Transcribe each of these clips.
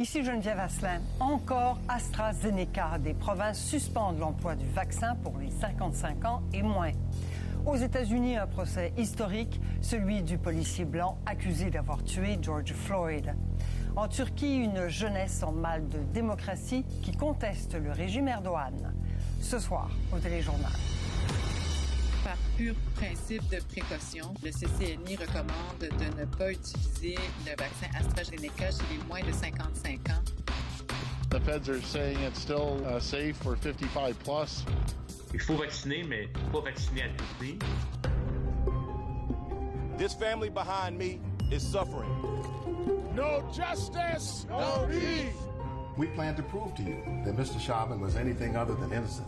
Ici Geneviève Asselin. Encore AstraZeneca. Des provinces suspendent l'emploi du vaccin pour les 55 ans et moins. Aux États-Unis, un procès historique, celui du policier blanc accusé d'avoir tué George Floyd. En Turquie, une jeunesse en mal de démocratie qui conteste le régime Erdogan. Ce soir, au téléjournal. Par pur principe de précaution, le CCNI recommande de ne pas utiliser le vaccin AstraZeneca chez les moins de 55 ans. The feds are saying it's still safe for 55 plus. Il faut vacciner, mais pas vacciner à tout prix. This family behind me is suffering. No justice, no peace. We plan to prove to you that Mr. Chauvin was anything other than innocent.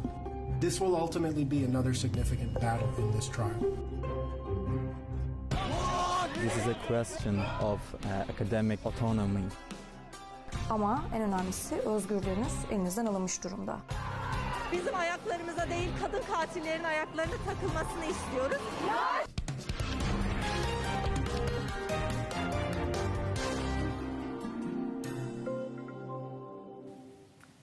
This will ultimately be another significant battle in this trial. This is a question of academic autonomy. Ama en önemlisi özgürlüğünüz elinizden alınmış durumda. Bizim ayaklarımıza değil, kadın katillerin ayaklarına takılmasını istiyoruz.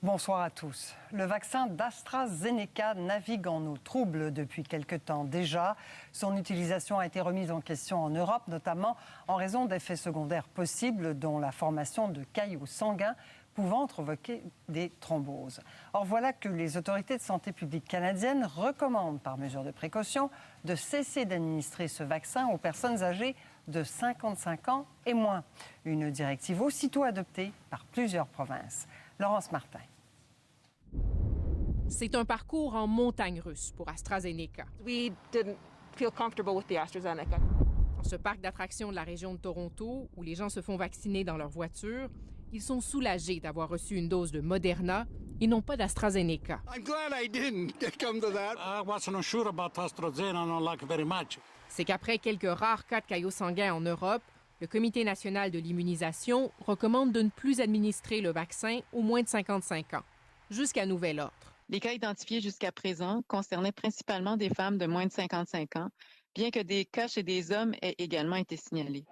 Bonsoir à tous. Le vaccin d'AstraZeneca navigue en eau trouble depuis quelque temps déjà. Son utilisation a été remise en question en Europe, notamment en raison d'effets secondaires possibles, dont la formation de caillots sanguins pouvant provoquer des thromboses. Or, voilà que les autorités de santé publique canadiennes recommandent, par mesure de précaution, de cesser d'administrer ce vaccin aux personnes âgées de 55 ans et moins. Une directive aussitôt adoptée par plusieurs provinces. Laurence Martin. C'est un parcours en montagne russe pour AstraZeneca. We didn't feel comfortable with the AstraZeneca. Dans ce parc d'attractions de la région de Toronto, où les gens se font vacciner dans leur voiture, ils sont soulagés d'avoir reçu une dose de Moderna et non pas d'AstraZeneca. I'm glad I didn't come to that. I wasn't sure about AstraZeneca, I don't like it very much. C'est qu'après quelques rares cas de caillots sanguins en Europe, le Comité national de l'immunisation recommande de ne plus administrer le vaccin aux moins de 55 ans, jusqu'à nouvel ordre. Les cas identifiés jusqu'à présent concernaient principalement des femmes de moins de 55 ans, bien que des cas chez des hommes aient également été signalés.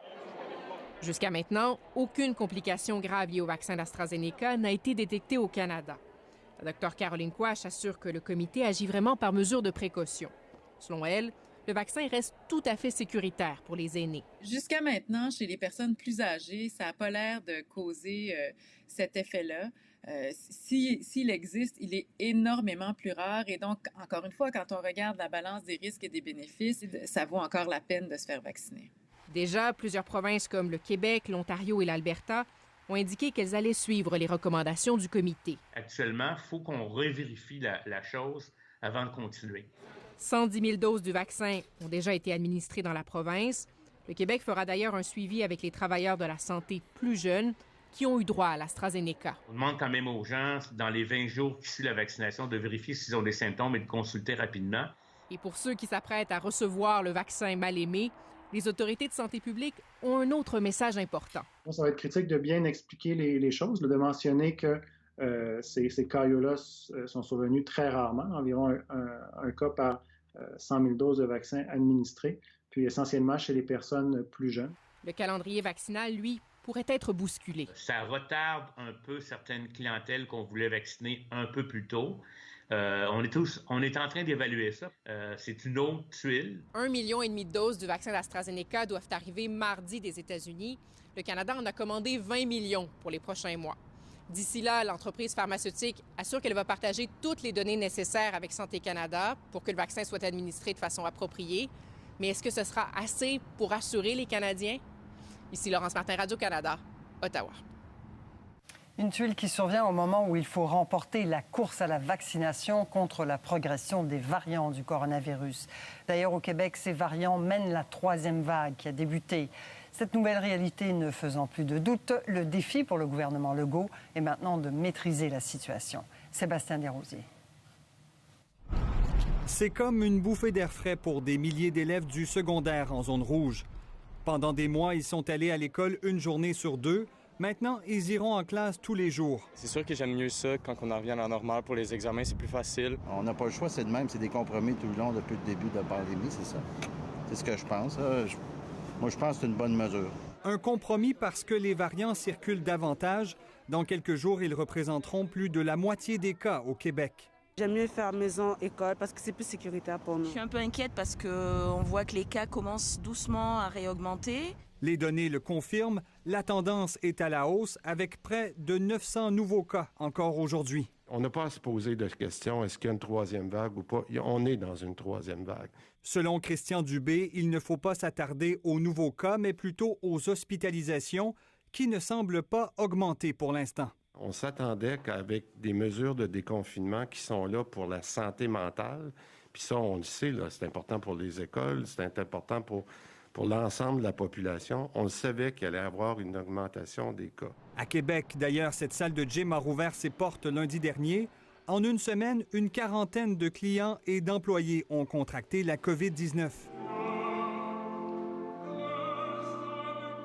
Jusqu'à maintenant, aucune complication grave liée au vaccin d'AstraZeneca n'a été détectée au Canada. La Dr Caroline Quach assure que le comité agit vraiment par mesure de précaution. Selon elle, le vaccin reste tout à fait sécuritaire pour les aînés. Jusqu'à maintenant, chez les personnes plus âgées, ça n'a pas l'air de causer cet effet-là. S'il existe, il est énormément plus rare. Et donc, encore une fois, quand on regarde la balance des risques et des bénéfices, ça vaut encore la peine de se faire vacciner. Déjà, plusieurs provinces comme le Québec, l'Ontario et l'Alberta ont indiqué qu'elles allaient suivre les recommandations du comité. Actuellement, il faut qu'on revérifie la chose avant de continuer. 110 000 doses du vaccin ont déjà été administrées dans la province. Le Québec fera d'ailleurs un suivi avec les travailleurs de la santé plus jeunes qui ont eu droit à l'AstraZeneca. On demande quand même aux gens, dans les 20 jours qui suivent la vaccination, de vérifier s'ils ont des symptômes et de consulter rapidement. Et pour ceux qui s'apprêtent à recevoir le vaccin mal aimé, les autorités de santé publique ont un autre message important. Ça va être critique de bien expliquer les choses, de mentionner que ces caillots-là sont survenus très rarement, environ un cas par 100 000 doses de vaccins administrées, puis essentiellement chez les personnes plus jeunes. Le calendrier vaccinal, lui, pourrait être bousculé. Ça retarde un peu certaines clientèles qu'on voulait vacciner un peu plus tôt. On est en train d'évaluer ça. C'est une autre tuile. 1,5 million de doses du vaccin d'AstraZeneca doivent arriver mardi des États-Unis. Le Canada en a commandé 20 millions pour les prochains mois. D'ici là, l'entreprise pharmaceutique assure qu'elle va partager toutes les données nécessaires avec Santé Canada pour que le vaccin soit administré de façon appropriée. Mais est-ce que ce sera assez pour assurer les Canadiens? Ici Laurence Martin, Radio-Canada, Ottawa. Une tuile qui survient au moment où il faut remporter la course à la vaccination contre la progression des variants du coronavirus. D'ailleurs, au Québec, ces variants mènent la troisième vague qui a débuté. Cette nouvelle réalité ne faisant plus de doute, le défi pour le gouvernement Legault est maintenant de maîtriser la situation. Sébastien Desrosiers. C'est comme une bouffée d'air frais pour des milliers d'élèves du secondaire en zone rouge. Pendant des mois, ils sont allés à l'école une journée sur deux. Maintenant, ils iront en classe tous les jours. C'est sûr que j'aime mieux ça quand on en revient à la normale. Pour les examens, c'est plus facile. On n'a pas le choix, c'est de même. C'est des compromis tout le long depuis le début de la pandémie, c'est ça. C'est ce que je pense. Moi, je pense que c'est une bonne mesure. Un compromis parce que les variants circulent davantage. Dans quelques jours, ils représenteront plus de la moitié des cas au Québec. J'aime mieux faire maison-école parce que c'est plus sécuritaire pour nous. Je suis un peu inquiète parce qu'on voit que les cas commencent doucement à réaugmenter. Les données le confirment, la tendance est à la hausse avec près de 900 nouveaux cas encore aujourd'hui. On n'a pas à se poser de questions, est-ce qu'il y a une troisième vague ou pas? On est dans une troisième vague. Selon Christian Dubé, il ne faut pas s'attarder aux nouveaux cas, mais plutôt aux hospitalisations qui ne semblent pas augmenter pour l'instant. On s'attendait qu'avec des mesures de déconfinement qui sont là pour la santé mentale, puis ça, on le sait, là, c'est important pour les écoles, c'est important pour l'ensemble de la population, on le savait qu'il allait y avoir une augmentation des cas. À Québec, d'ailleurs, cette salle de gym a rouvert ses portes lundi dernier. En une semaine, une quarantaine de clients et d'employés ont contracté la COVID-19.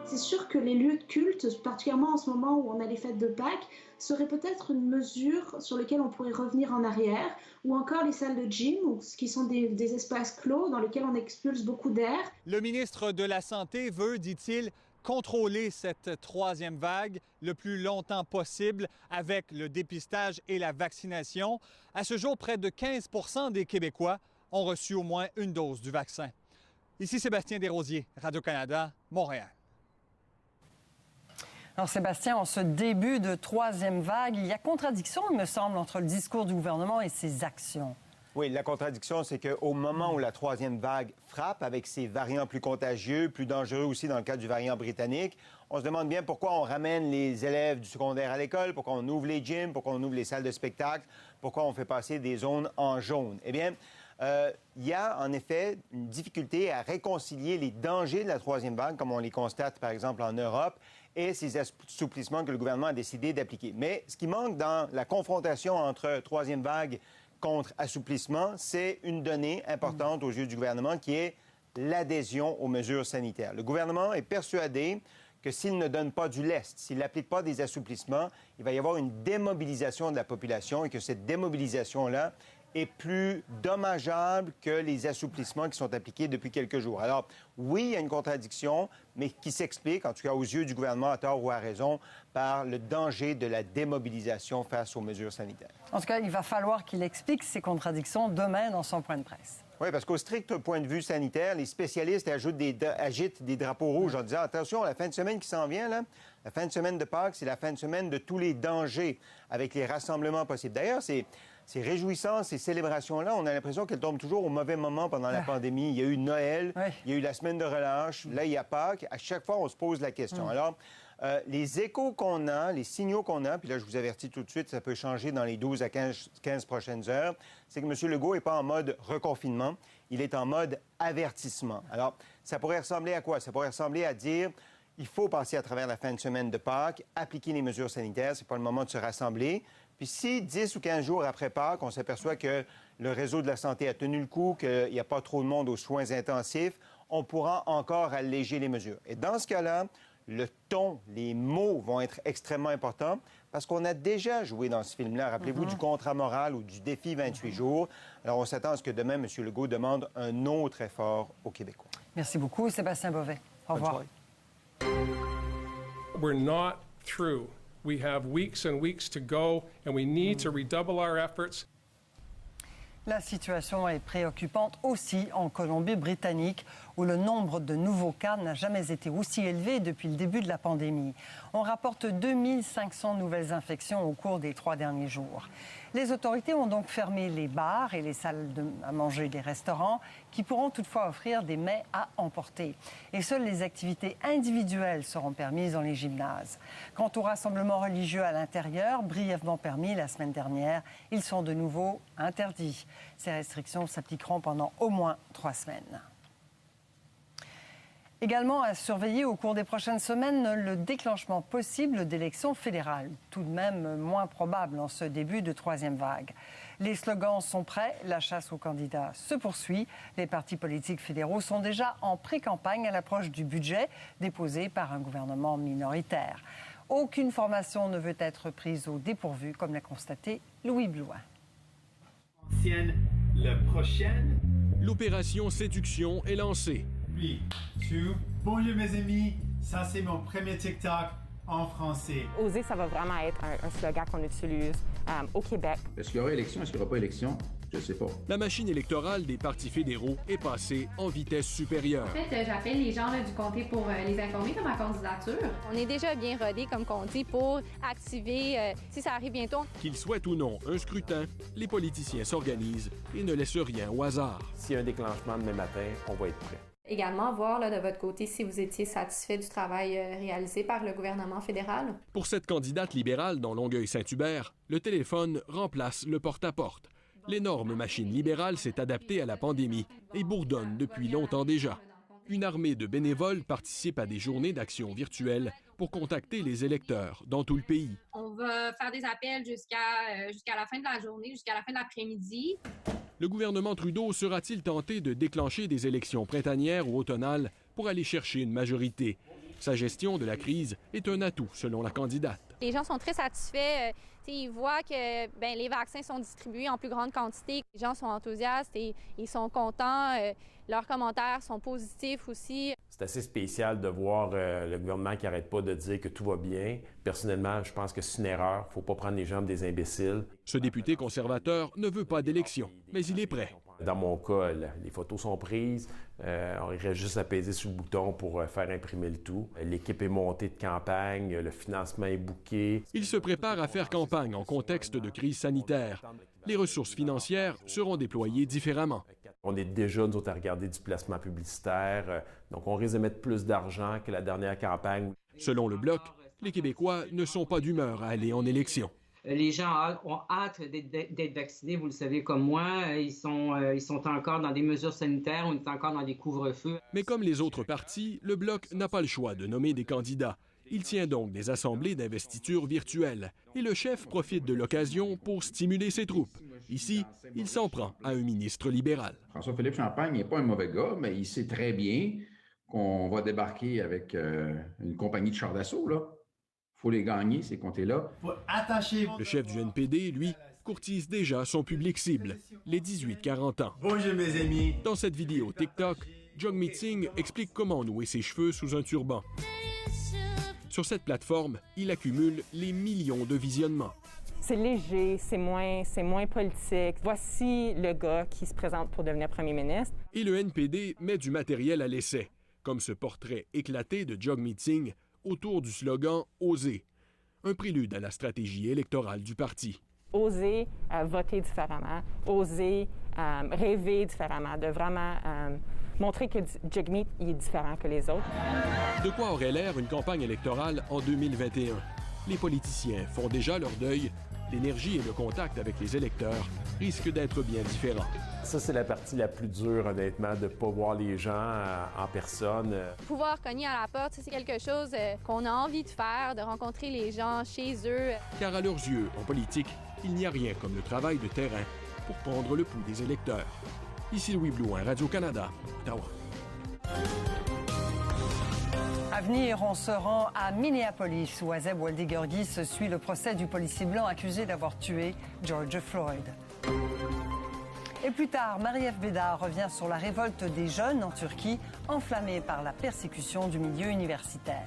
C'est sûr que les lieux de culte, particulièrement en ce moment où on a les fêtes de Pâques, seraient peut-être une mesure sur laquelle on pourrait revenir en arrière, ou encore les salles de gym, qui sont des espaces clos dans lesquels on expulse beaucoup d'air. Le ministre de la Santé veut, dit-il, contrôler cette troisième vague le plus longtemps possible avec le dépistage et la vaccination. À ce jour, près de 15 % des Québécois ont reçu au moins une dose du vaccin. Ici Sébastien Desrosiers, Radio-Canada, Montréal. Alors Sébastien, en ce début de troisième vague, il y a contradiction, il me semble, entre le discours du gouvernement et ses actions. Oui, la contradiction, c'est qu'au moment où la troisième vague frappe, avec ses variants plus contagieux, plus dangereux aussi dans le cas du variant britannique, on se demande bien pourquoi on ramène les élèves du secondaire à l'école, pourquoi on ouvre les gyms, pourquoi on ouvre les salles de spectacle, pourquoi on fait passer des zones en jaune. Eh bien, il y a en effet une difficulté à réconcilier les dangers de la troisième vague, comme on les constate par exemple en Europe, et ces assouplissements que le gouvernement a décidé d'appliquer. Mais ce qui manque dans la confrontation entre troisième vague contre assouplissement, c'est une donnée importante aux yeux du gouvernement qui est l'adhésion aux mesures sanitaires. Le gouvernement est persuadé que s'il ne donne pas du lest, s'il n'applique pas des assouplissements, il va y avoir une démobilisation de la population et que cette démobilisation-là est plus dommageable que les assouplissements qui sont appliqués depuis quelques jours. Alors, oui, il y a une contradiction, mais qui s'explique, en tout cas aux yeux du gouvernement, à tort ou à raison, par le danger de la démobilisation face aux mesures sanitaires. En tout cas, il va falloir qu'il explique ces contradictions demain dans son point de presse. Oui, parce qu'au strict point de vue sanitaire, les spécialistes agitent des drapeaux rouges en disant « Attention, la fin de semaine qui s'en vient, là, la fin de semaine de Pâques, c'est la fin de semaine de tous les dangers avec les rassemblements possibles. » D'ailleurs, ces réjouissances, ces célébrations-là, on a l'impression qu'elles tombent toujours au mauvais moment pendant la pandémie. Il y a eu Noël, il y a eu la semaine de relâche, là, il y a Pâques. À chaque fois, on se pose la question. Alors, les échos qu'on a, les signaux qu'on a, puis là, je vous avertis tout de suite, ça peut changer dans les 12 à 15 prochaines heures, c'est que M. Legault n'est pas en mode reconfinement, il est en mode avertissement. Alors, ça pourrait ressembler à quoi? Ça pourrait ressembler à dire... Il faut passer à travers la fin de semaine de Pâques, appliquer les mesures sanitaires, c'est pas le moment de se rassembler. Puis si 10 ou 15 jours après Pâques, on s'aperçoit que le réseau de la santé a tenu le coup, qu'il n'y a pas trop de monde aux soins intensifs, on pourra encore alléger les mesures. Et dans ce cas-là, le ton, les mots vont être extrêmement importants parce qu'on a déjà joué dans ce film-là. Rappelez-vous du contrat moral ou du défi 28 jours. Alors on s'attend à ce que demain, M. Legault demande un autre effort aux Québécois. Merci beaucoup, Sébastien Bovet. Au revoir. We're not through. We have weeks and weeks to go, and we need to redouble our efforts. La situation est préoccupante aussi en Colombie-Britannique, où le nombre de nouveaux cas n'a jamais été aussi élevé depuis le début de la pandémie. On rapporte 2500 nouvelles infections au cours des 3 derniers jours. Les autorités ont donc fermé les bars et les salles à manger des restaurants qui pourront toutefois offrir des mets à emporter. Et seules les activités individuelles seront permises dans les gymnases. Quant aux rassemblements religieux à l'intérieur, brièvement permis la semaine dernière, ils sont de nouveau interdits. Ces restrictions s'appliqueront pendant au moins 3 semaines. Également à surveiller au cours des prochaines semaines le déclenchement possible d'élections fédérales, tout de même moins probable en ce début de 3e vague. Les slogans sont prêts, la chasse aux candidats se poursuit. Les partis politiques fédéraux sont déjà en pré-campagne à l'approche du budget déposé par un gouvernement minoritaire. Aucune formation ne veut être prise au dépourvu, comme l'a constaté Louis Blouin. La prochaine. L'opération Séduction est lancée. 3, 2, bonjour mes amis, Ça, c'est mon premier TikTok en français. Oser, ça va vraiment être un slogan qu'on utilise au Québec. Est-ce qu'il y aura élection? Est-ce qu'il n'y aura pas élection? Je ne sais pas. La machine électorale des partis fédéraux est passée en vitesse supérieure. En fait, j'appelle les gens du comté pour les informer de ma candidature. On est déjà bien rodés comme comté pour activer, si ça arrive bientôt. Qu'ils souhaitent ou non un scrutin, les politiciens s'organisent et ne laissent rien au hasard. S'il y a un déclenchement demain matin, on va être prêt. Également, voir de votre côté si vous étiez satisfait du travail réalisé par le gouvernement fédéral. Pour cette candidate libérale dans Longueuil-Saint-Hubert, le téléphone remplace le porte-à-porte. L'énorme machine libérale s'est adaptée à la pandémie et bourdonne depuis longtemps déjà. Une armée de bénévoles participe à des journées d'action virtuelles pour contacter les électeurs dans tout le pays. On va faire des appels jusqu'à la fin de la journée, jusqu'à la fin de l'après-midi. Le gouvernement Trudeau sera-t-il tenté de déclencher des élections printanières ou automnales pour aller chercher une majorité? Sa gestion de la crise est un atout, selon la candidate. Les gens sont très satisfaits. Ils voient que les vaccins sont distribués en plus grande quantité. Les gens sont enthousiastes et ils sont contents. Leurs commentaires sont positifs aussi. C'est assez spécial de voir le gouvernement qui n'arrête pas de dire que tout va bien. Personnellement, je pense que c'est une erreur. Il ne faut pas prendre les gens pour des imbéciles. Ce député conservateur ne veut pas d'élection, mais il est prêt. Dans mon cas, les photos sont prises. On irait juste à peser sur le bouton pour faire imprimer le tout. L'équipe est montée de campagne, le financement est bouqué. Il se prépare à faire campagne en contexte de crise sanitaire. Les ressources financières seront déployées différemment. On est déjà, nous autres, à regarder du placement publicitaire. Donc, on risque de mettre plus d'argent que la dernière campagne. Selon le Bloc, les Québécois ne sont pas d'humeur à aller en élection. Les gens ont hâte d'être vaccinés, vous le savez comme moi. Ils sont encore dans des mesures sanitaires, on est encore dans des couvre-feux. Mais comme les autres partis, le Bloc n'a pas le choix de nommer des candidats. Il tient donc des assemblées d'investiture virtuelles. Et le chef profite de l'occasion pour stimuler ses troupes. Ici, il s'en prend à un ministre libéral. François-Philippe Champagne n'est pas un mauvais gars, mais il sait très bien qu'on va débarquer avec une compagnie de chars d'assaut, là. Faut les gagner, ces comtés-là. Le chef du NPD, lui, courtise déjà son public cible, les 18-40 ans. Bonjour mes amis. Dans cette vidéo TikTok, Jagmeet Singh explique comment nouer ses cheveux sous un turban. Sur cette plateforme, il accumule les millions de visionnements. C'est léger, c'est moins politique. Voici le gars qui se présente pour devenir premier ministre. Et le NPD met du matériel à l'essai, comme ce portrait éclaté de Jagmeet Singh autour du slogan « Oser », un prélude à la stratégie électorale du parti. Oser voter différemment, oser rêver différemment, de vraiment montrer que Jagmeet est différent que les autres. De quoi aurait l'air une campagne électorale en 2021? Les politiciens font déjà leur deuil. L'énergie et le contact avec les électeurs risquent d'être bien différents. Ça, c'est la partie la plus dure, honnêtement, de ne pas voir les gens en personne. Pouvoir cogner à la porte, c'est quelque chose qu'on a envie de faire, de rencontrer les gens chez eux. Car à leurs yeux, en politique, il n'y a rien comme le travail de terrain pour prendre le pouls des électeurs. Ici Louis Blouin, Radio-Canada, Ottawa. À venir, on se rend à Minneapolis, où Azeb Waldi-Gurgis suit le procès du policier blanc accusé d'avoir tué George Floyd. Et plus tard, Marie-Ève Bédard revient sur la révolte des jeunes en Turquie, enflammée par la persécution du milieu universitaire.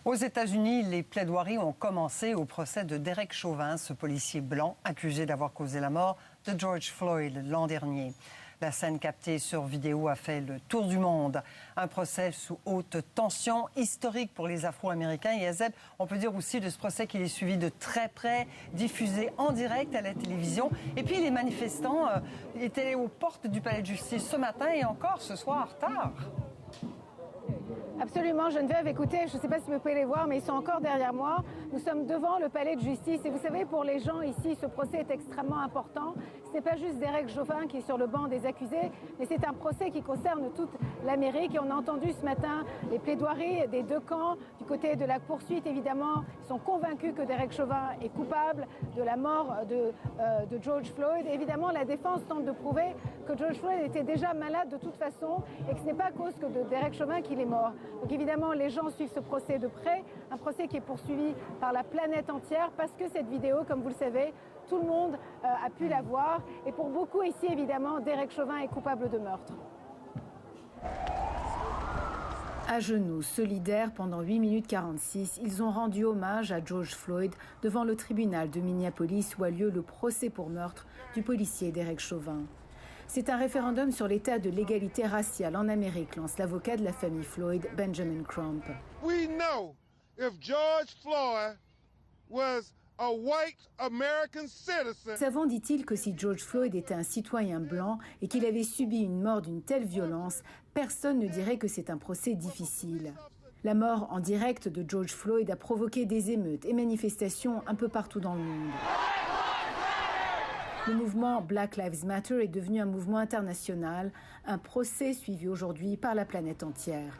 Aux États-Unis, les plaidoiries ont commencé au procès de Derek Chauvin, ce policier blanc accusé d'avoir causé la mort de George Floyd l'an dernier. La scène captée sur vidéo a fait le tour du monde. Un procès sous haute tension, historique pour les Afro-Américains. Et Azeb, on peut dire aussi de ce procès qu'il est suivi de très près, diffusé en direct à la télévision. Et puis les manifestants étaient aux portes du palais de justice ce matin et encore ce soir tard. Absolument, Geneviève, écoutez, je ne sais pas si vous pouvez les voir, mais ils sont encore derrière moi. Nous sommes devant le palais de justice et vous savez, pour les gens ici, ce procès est extrêmement important. Ce n'est pas juste Derek Chauvin qui est sur le banc des accusés, mais c'est un procès qui concerne toute l'Amérique. Et on a entendu ce matin les plaidoiries des deux camps. Du côté de la poursuite, évidemment, ils sont convaincus que Derek Chauvin est coupable de la mort de George Floyd. Et évidemment, la défense tente de prouver que George Floyd était déjà malade de toute façon et que ce n'est pas à cause que de Derek Chauvin qu'il est mort. Donc évidemment, les gens suivent ce procès de près, un procès qui est poursuivi par la planète entière parce que cette vidéo, comme vous le savez, tout le monde a pu la voir. Et pour beaucoup ici, évidemment, Derek Chauvin est coupable de meurtre. À genoux, solidaires pendant 8 minutes 46, ils ont rendu hommage à George Floyd devant le tribunal de Minneapolis où a lieu le procès pour meurtre du policier Derek Chauvin. C'est un référendum sur l'état de l'égalité raciale en Amérique, lance l'avocat de la famille Floyd, Benjamin Crump. We know if George Floyd was a white American citizen. Nous savons, dit-il, que si George Floyd était un citoyen blanc et qu'il avait subi une mort d'une telle violence, personne ne dirait que c'est un procès difficile. La mort en direct de George Floyd a provoqué des émeutes et manifestations un peu partout dans le monde. Le mouvement Black Lives Matter est devenu un mouvement international, un procès suivi aujourd'hui par la planète entière.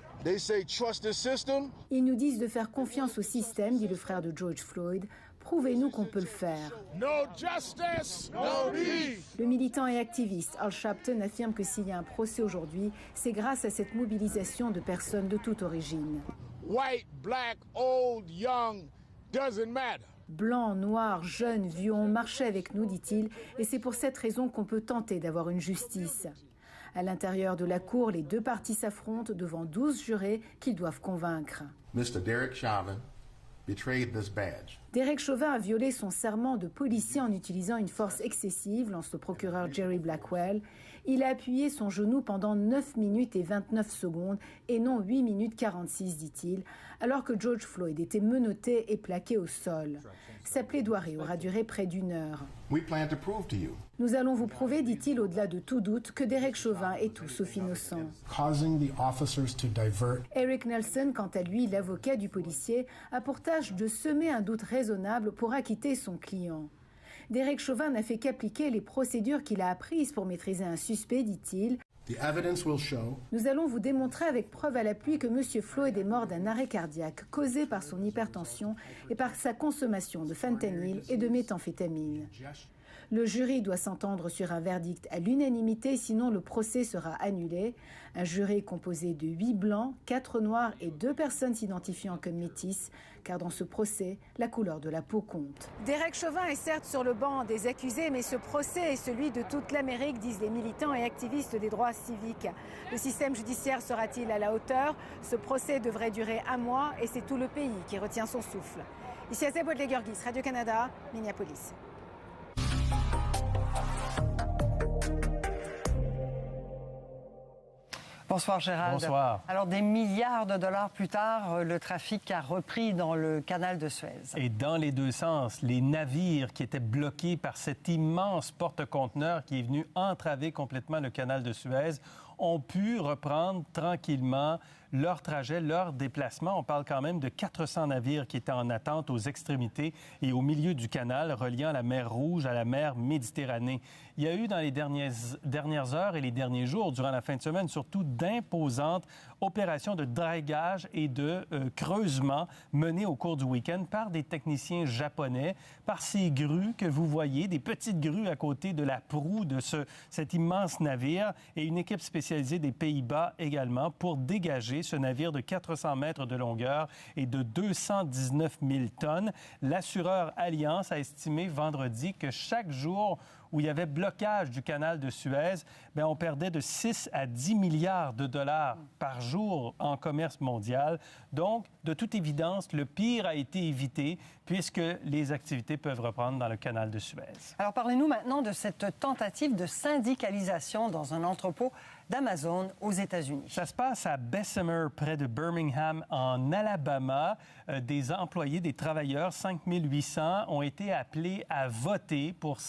Ils nous disent de faire confiance au système, dit le frère de George Floyd. Prouvez-nous qu'on peut le faire. Le militant et activiste Al Sharpton affirme que s'il y a un procès aujourd'hui, c'est grâce à cette mobilisation de personnes de toute origine. White, black, old, young, doesn't matter. Blancs, noirs, jeunes, vieux ont marché avec nous, dit-il, et c'est pour cette raison qu'on peut tenter d'avoir une justice. À l'intérieur de la cour, les deux parties s'affrontent devant 12 jurés qu'ils doivent convaincre. Mr. Derek Chauvin betrayed this badge. Derek Chauvin a violé son serment de policier en utilisant une force excessive, lance le procureur Jerry Blackwell. Il a appuyé son genou pendant 9 minutes et 29 secondes et non 8 minutes 46, dit-il, alors que George Floyd était menotté et plaqué au sol. Sa plaidoirie aura duré près d'1 heure. Nous allons vous prouver, dit-il, au-delà de tout doute, que Derek Chauvin est tout sauf innocent. Eric Nelson, quant à lui, l'avocat du policier, a pour tâche de semer un doute raisonnable pour acquitter son client. Derek Chauvin n'a fait qu'appliquer les procédures qu'il a apprises pour maîtriser un suspect, dit-il. Nous allons vous démontrer avec preuve à l'appui que M. Floyd est mort d'un arrêt cardiaque causé par son hypertension et par sa consommation de fentanyl et de méthamphétamine. Le jury doit s'entendre sur un verdict à l'unanimité, sinon le procès sera annulé. Un jury composé de 8 blancs, 4 noirs et 2 personnes s'identifiant comme métisses, car dans ce procès, la couleur de la peau compte. Derek Chauvin est certes sur le banc des accusés, mais ce procès est celui de toute l'Amérique, disent les militants et activistes des droits civiques. Le système judiciaire sera-t-il à la hauteur? Ce procès devrait durer 1 mois et c'est tout le pays qui retient son souffle. Ici Azeb Ouadlet-Guerguis, Radio-Canada, Minneapolis. Bonsoir Gérald. Bonsoir. Alors des milliards de dollars plus tard, le trafic a repris dans le canal de Suez. Et dans les deux sens, les navires qui étaient bloqués par cet immense porte-conteneurs qui est venu entraver complètement le canal de Suez ont pu reprendre tranquillement leur trajet, leur déplacement. On parle quand même de 400 navires qui étaient en attente aux extrémités et au milieu du canal reliant la mer Rouge à la mer Méditerranée. Il y a eu dans les dernières heures et les derniers jours, durant la fin de semaine, surtout d'imposantes opérations de dragage et de creusement menées au cours du week-end par des techniciens japonais, par ces grues que vous voyez, des petites grues à côté de la proue de cet immense navire et une équipe spéciale spécialisée des Pays-Bas également pour dégager ce navire de 400 mètres de longueur et de 219 000 tonnes. L'assureur Allianz a estimé vendredi que chaque jour où il y avait blocage du canal de Suez, bien, on perdait de 6 à 10 milliards de dollars par jour en commerce mondial. Donc, de toute évidence, le pire a été évité puisque les activités peuvent reprendre dans le canal de Suez. Alors, parlez-nous maintenant de cette tentative de syndicalisation dans un entrepôt d'Amazon aux États-Unis. Ça se passe à Bessemer, près de Birmingham, en Alabama. Des employés, des travailleurs, 5 800, ont été appelés à voter pour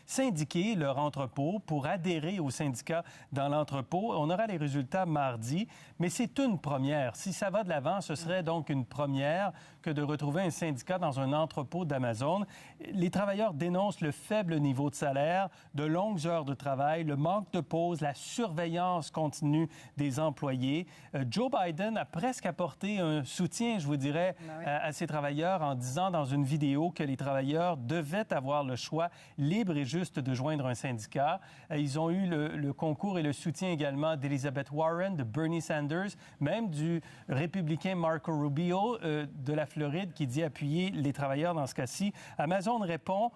syndiquer leur entrepôt, pour adhérer au syndicat dans l'entrepôt. On aura les résultats mardi, mais c'est une première. Si ça va de l'avant, ce serait donc une première que de retrouver un syndicat dans un entrepôt d'Amazon. Les travailleurs dénoncent le faible niveau de salaire, de longues heures de travail, le manque de pause, la surveillance continue des employés. Joe Biden a presque apporté un soutien, je vous dirais, à ces travailleurs en disant dans une vidéo que les travailleurs devaient avoir le choix libre et juste de joindre un syndicat. Ils ont eu le concours et le soutien également d'Elizabeth Warren, de Bernie Sanders, même du républicain Marco Rubio de la Floride qui dit appuyer les travailleurs dans ce cas-ci. Amazon répond,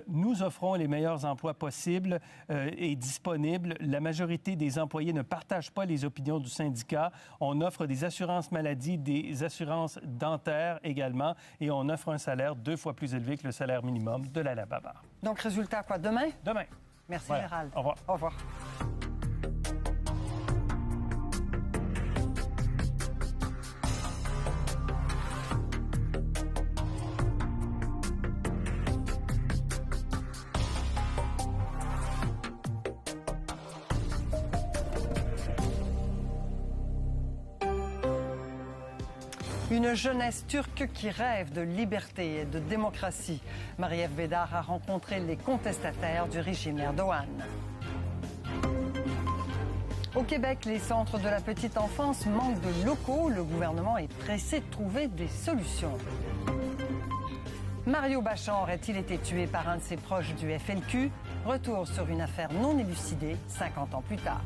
nous offrons les meilleurs emplois possibles et disponibles. La majorité des employés ne partagent pas les opinions du syndicat. On offre des assurances maladie, des assurances dentaires également, et on offre un salaire 2 fois plus élevé que le salaire minimum de l'Alabama. Donc, résultat quoi? Demain? Demain. Merci, Voilà. Gérald. Au revoir. Au revoir. Une jeunesse turque qui rêve de liberté et de démocratie. Marie-Ève Bédard a rencontré les contestataires du régime Erdogan. Au Québec, les centres de la petite enfance manquent de locaux. Le gouvernement est pressé de trouver des solutions. Mario Bachand aurait-il été tué par un de ses proches du FLQ? Retour sur une affaire non élucidée 50 ans plus tard.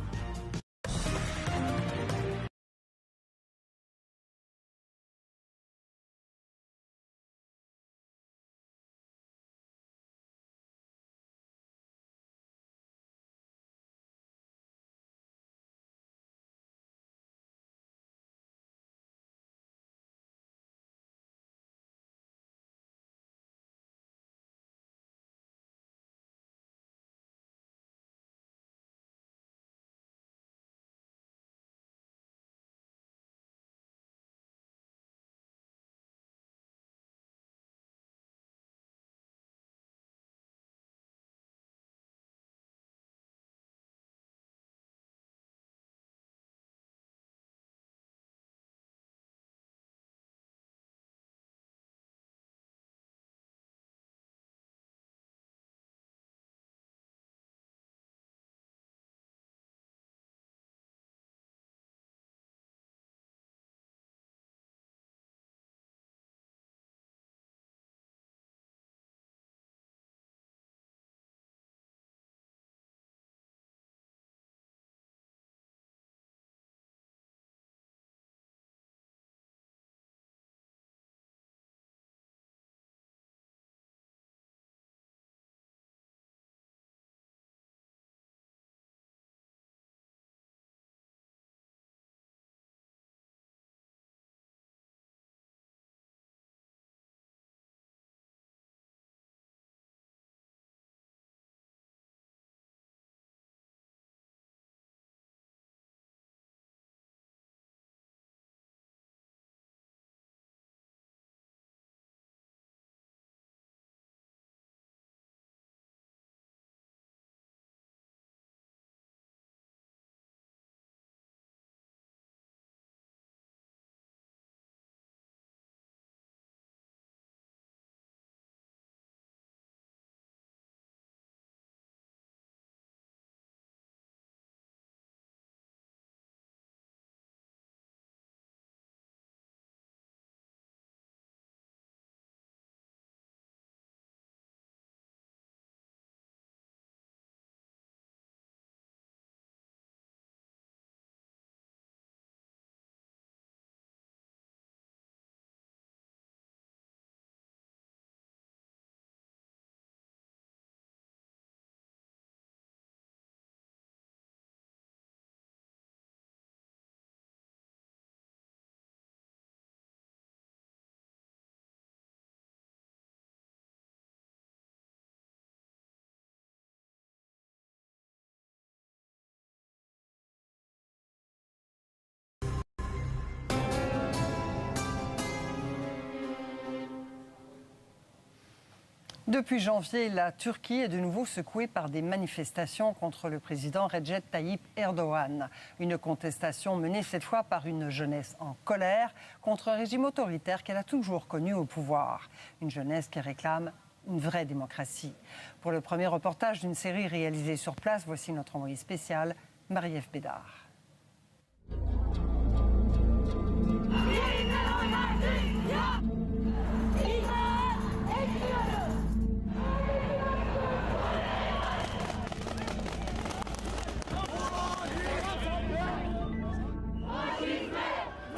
Depuis janvier, la Turquie est de nouveau secouée par des manifestations contre le président Recep Tayyip Erdogan. Une contestation menée cette fois par une jeunesse en colère contre un régime autoritaire qu'elle a toujours connu au pouvoir. Une jeunesse qui réclame une vraie démocratie. Pour le premier reportage d'une série réalisée sur place, voici notre envoyé spécial, Marie-Ève Bédard.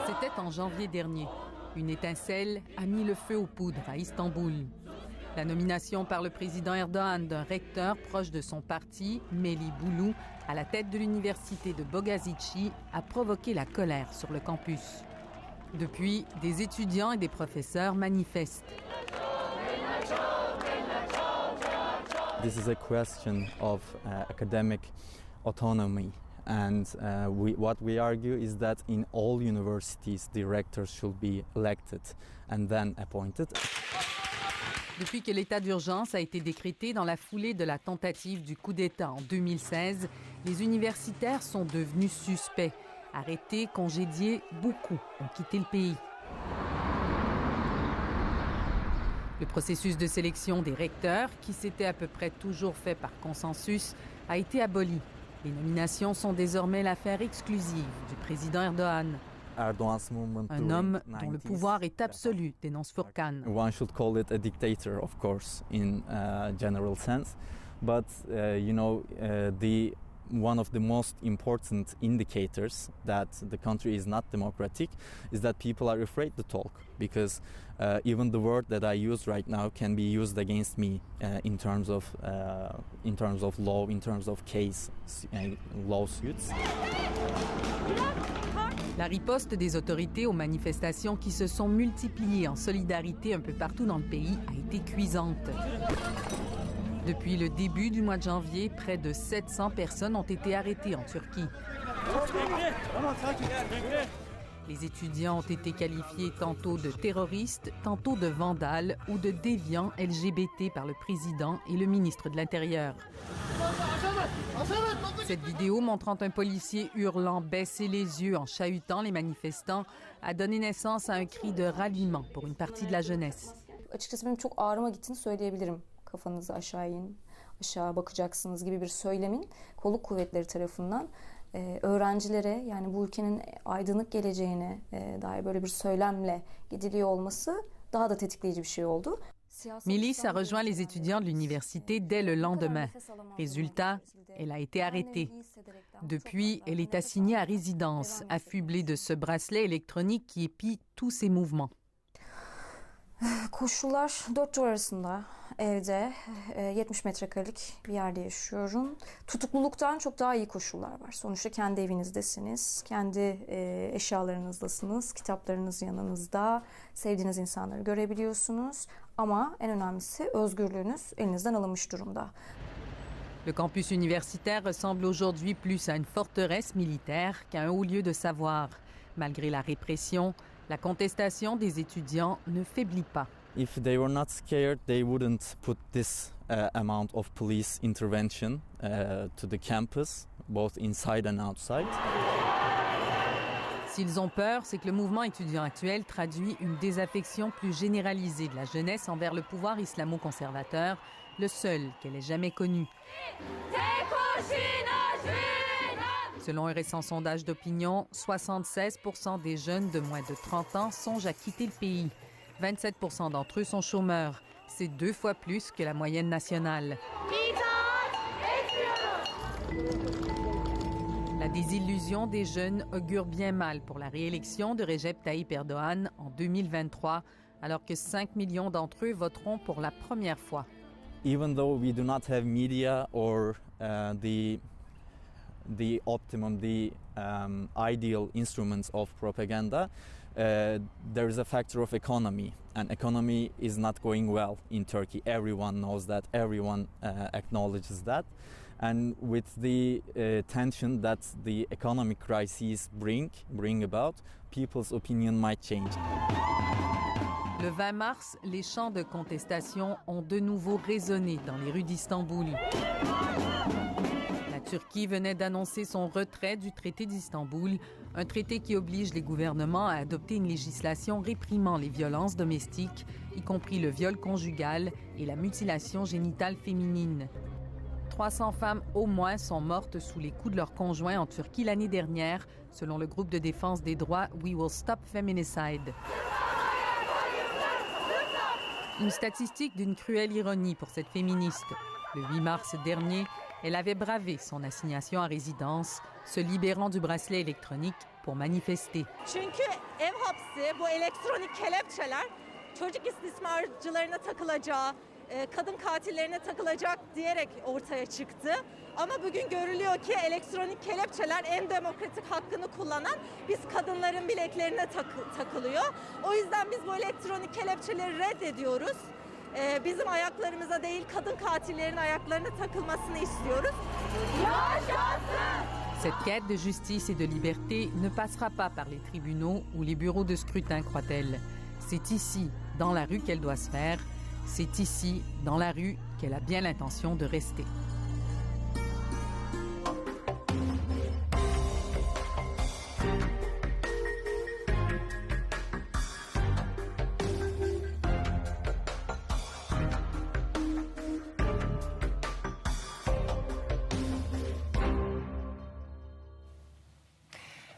C'était en janvier dernier. Une étincelle a mis le feu aux poudres à Istanbul. La nomination par le président Erdogan d'un recteur proche de son parti, Melih Bulu, à la tête de l'université de Bogazici, a provoqué la colère sur le campus. Depuis, des étudiants et des professeurs manifestent. This is a question of academic autonomy. And what we argue is that in all universities, the rectors should be elected and then appointed. Depuis que l'état d'urgence a été décrété dans la foulée de la tentative du coup d'État en 2016, les universitaires sont devenus suspects. Arrêtés, congédiés, beaucoup ont quitté le pays. Le processus de sélection des recteurs, qui s'était à peu près toujours fait par consensus, a été aboli. Les nominations sont désormais l'affaire exclusive du président Erdogan. Un homme dont le pouvoir est absolu, dénonce Furkan. One should call it a dictator, of course, in a general sense. But, one of the most important indicators that the country is not democratic is that people are afraid to talk, because even the word that I use right now can be used against me in terms of law, in terms of case lawsuits. La riposte des autorités aux manifestations qui se sont multipliées en solidarité un peu partout dans le pays a été cuisante. Depuis le début du mois de janvier, près de 700 personnes ont été arrêtées en Turquie. Les étudiants ont été qualifiés tantôt de terroristes, tantôt de vandales ou de déviants LGBT par le président et le ministre de l'Intérieur. Cette vidéo montrant un policier hurlant baisser les yeux en chahutant les manifestants a donné naissance à un cri de ralliement pour une partie de la jeunesse. Kafanızı aşağı bakacaksınız gibi bir söylemin kolluk kuvvetleri tarafından öğrencilere, yani bu ülkenin aydınlık geleceğine dair böyle bir söylemle gidiliyor olması daha da tetikleyici bir şey oldu. Melis a rejoint les étudiants de l'université dès le lendemain. Résultat, elle a été arrêtée. Depuis, elle est assignée à résidence, affublée de ce bracelet électronique qui épie tous ses mouvements. Koşullar 4 duvar arasında, evde 70 metrekarelik bir yerde yaşıyorum. Tutukluluktan çok daha iyi koşullar var. Sonuçta kendi evinizdesiniz, kendi eşyalarınızdasınız, kitaplarınız yanınızda, sevdiğiniz insanları görebiliyorsunuz. Ama en önemlisi özgürlüğünüz elinizden alınmış durumda. Le campus universitaire ressemble aujourd'hui plus à une forteresse militaire qu'à un haut lieu de savoir. Malgré la répression, la contestation des étudiants ne faiblit pas. If they were not scared, they wouldn't put this amount of police intervention to the campus, both inside and outside. S'ils ont peur, c'est que le mouvement étudiant actuel traduit une désaffection plus généralisée de la jeunesse envers le pouvoir islamo-conservateur, le seul qu'elle ait jamais connu. Selon un récent sondage d'opinion, 76% des jeunes de moins de 30 ans songent à quitter le pays. 27% d'entre eux sont chômeurs. C'est 2 fois plus que la moyenne nationale. La désillusion des jeunes augure bien mal pour la réélection de Recep Tayyip Erdogan en 2023, alors que 5 millions d'entre eux voteront pour la première fois. Even though we do not have media or the optimum, the ideal instruments of propaganda, there is a factor of economy, and economy is not going well in Turkey. Everyone knows that, everyone acknowledges that. And with the tension that the economic crises bring about, people's opinion might change. Le 20 mars, les chants de contestation ont de nouveau résonné dans les rues d'Istanbul. La Turquie venait d'annoncer son retrait du traité d'Istanbul, un traité qui oblige les gouvernements à adopter une législation réprimant les violences domestiques, y compris le viol conjugal et la mutilation génitale féminine. 300 femmes au moins sont mortes sous les coups de leurs conjoints en Turquie l'année dernière, selon le groupe de défense des droits We Will Stop Feminicide. Une statistique d'une cruelle ironie pour cette féministe. Le 8 mars dernier, elle avait bravé son assignation à résidence, se libérant du bracelet électronique pour manifester. Çünkü ev hapsi, bu elektronik kelepçeler çocuk istismarcılarına takılacağı, kadın katillerine takılacak diyerek ortaya çıktı. Ama bugün görülüyor ki elektronik kelepçeler en demokratik hakkını kullanan biz kadınların bileklerine takılıyor. O yüzden biz bu elektronik kelepçeleri reddediyoruz. Bizim ayaklarımıza değil kadın katillerin ayaklarına takılmasını istiyoruz. Yaşasın! Cette quête de justice et de liberté ne passera pas par les tribunaux ou les bureaux de scrutin, croit-elle. C'est ici, dans la rue, qu'elle doit se faire. C'est ici, dans la rue, qu'elle a bien l'intention de rester.